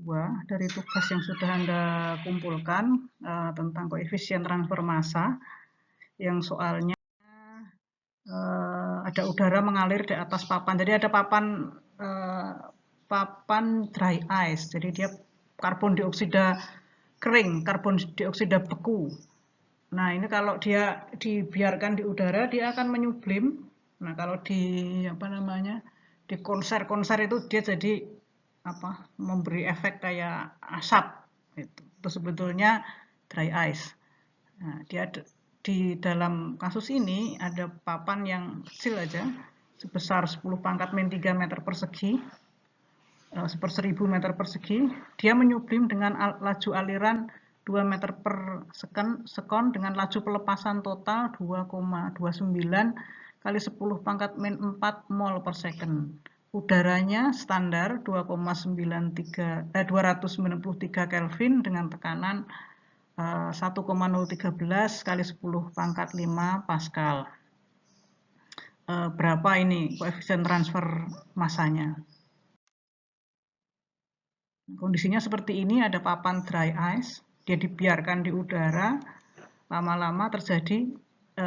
2 dari tugas yang sudah Anda kumpulkan tentang koefisien transfer massa, yang soalnya ada udara mengalir di atas papan. Jadi ada papan dry ice. Jadi dia karbon dioksida kering, karbon dioksida beku. Nah, ini kalau dia dibiarkan di udara, dia akan menyublim. Nah, kalau di di konser itu dia jadi memberi efek kayak asap. Itu sebetulnya dry ice. Nah, dia di dalam kasus ini ada papan yang kecil aja, sebesar 10⁻³ meter persegi, 1/1000 meter persegi. Dia menyublim dengan laju aliran 2 meter per sekon dengan laju pelepasan total 2,29 kali 10⁻⁴ mol per second. Udaranya standar 293 Kelvin dengan tekanan 1,013 kali 10⁵ Pascal. Berapa ini koefisien transfer massanya? Kondisinya seperti ini, ada papan dry ice, dia dibiarkan di udara, lama-lama terjadi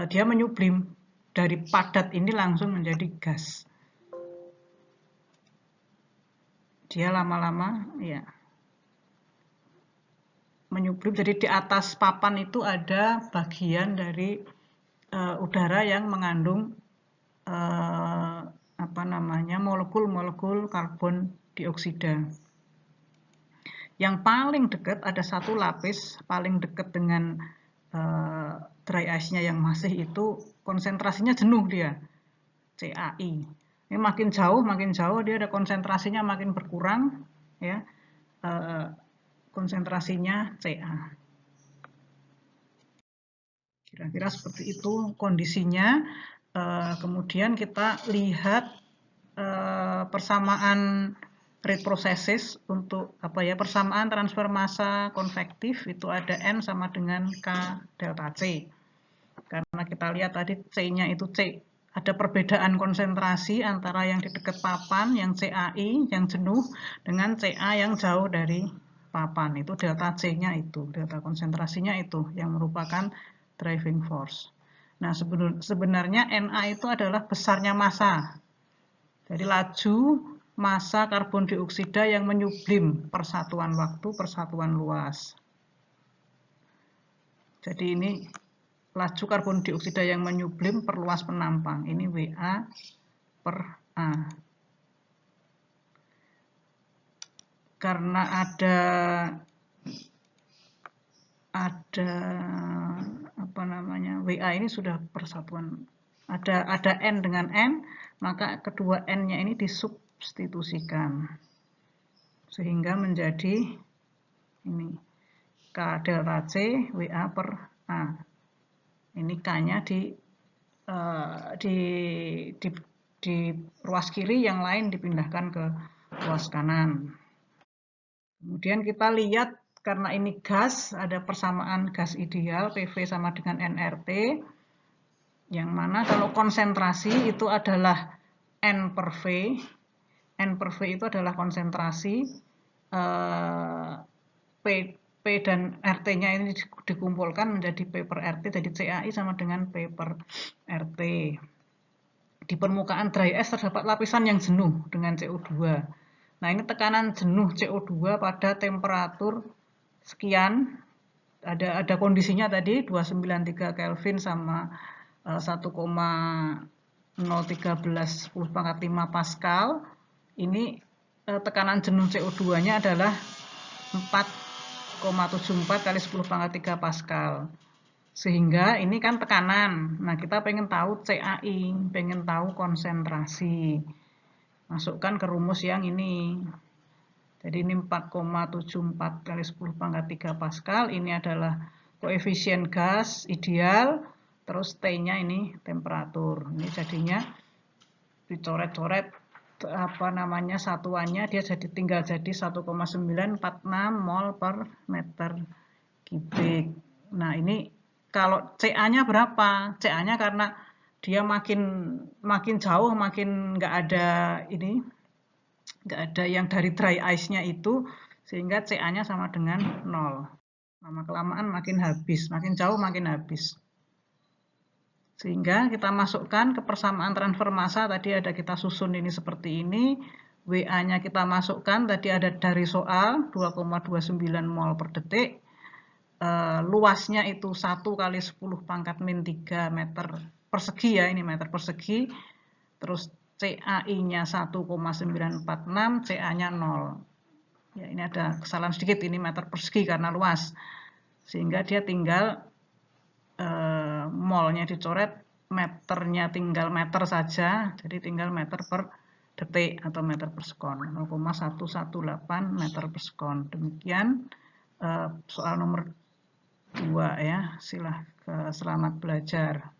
dia menyublim dari padat ini langsung menjadi gas. Dia lama-lama ya menyublim, jadi di atas papan itu ada bagian dari udara yang mengandung molekul-molekul karbon dioksida. Yang paling dekat ada satu lapis paling dekat dengan dry ice-nya yang masih itu konsentrasinya jenuh dia, CAI. Ini makin jauh dia ada konsentrasinya makin berkurang ya. Konsentrasinya Ca. Kira-kira seperti itu kondisinya. Kemudian kita lihat persamaan rate processes untuk persamaan transfer massa konvektif itu ada N sama dengan K delta C. Karena kita lihat tadi C-nya itu ada perbedaan konsentrasi antara yang di dekat papan, yang CAI, yang jenuh, dengan CA yang jauh dari papan. Itu delta C-nya itu, delta konsentrasinya itu, yang merupakan driving force. Nah, sebenarnya NA itu adalah besarnya massa. Jadi laju massa karbon dioksida yang menyublim persatuan waktu, persatuan luas. Jadi ini laju karbon dioksida yang menyublim per luas penampang. Ini WA per A. Karena ada WA ini sudah persatuan, ada N dengan N, maka kedua N-nya ini disubstitusikan sehingga menjadi ini K delta C WA per A. Ini K-nya di ruas kiri, yang lain dipindahkan ke ruas kanan. Kemudian kita lihat, karena ini gas, ada persamaan gas ideal PV sama dengan nRT, yang mana kalau konsentrasi itu adalah N per V. N per V itu adalah konsentrasi, P dan RT-nya ini dikumpulkan menjadi P per RT, jadi CAI sama dengan P per RT. Di permukaan dry ice terdapat lapisan yang jenuh dengan CO2. Nah, ini tekanan jenuh CO2 pada temperatur sekian, ada kondisinya tadi 293 Kelvin sama 1,013 10⁵ Pascal. Ini tekanan jenuh CO2-nya adalah 4,74 kali 10⁵ Pascal. Sehingga ini kan tekanan. Nah, kita pengen tahu CAI, pengen tahu konsentrasi. Masukkan ke rumus yang ini. Jadi ini 4,74 kali 10⁵ Pascal. Ini adalah koefisien gas ideal. Terus T-nya ini temperatur. Ini jadinya dicoret-coret satuannya, dia tinggal jadi 1,946 mol per meter kubik. Nah, ini kalau CA-nya berapa? CA-nya karena dia makin jauh, makin nggak ada yang dari dry ice-nya itu, Sehingga CA-nya sama dengan 0. Lama-kelamaan makin habis, makin jauh makin habis. Sehingga kita masukkan ke persamaan transfer massa, tadi ada kita susun ini seperti ini. WA-nya kita masukkan, tadi ada dari soal 2,29 mol per detik. Luasnya itu 1 kali 10 pangkat min 3 meter persegi ya, ini meter persegi. Terus CAI-nya 1,946, CA-nya 0. Ya, ini ada kesalahan sedikit, ini meter persegi karena luas. Sehingga dia tinggal molnya dicoret, meternya tinggal meter saja, jadi tinggal meter per detik atau meter per sekon, 0,118 meter per sekon. Demikian soal nomor 2 ya. Selamat belajar.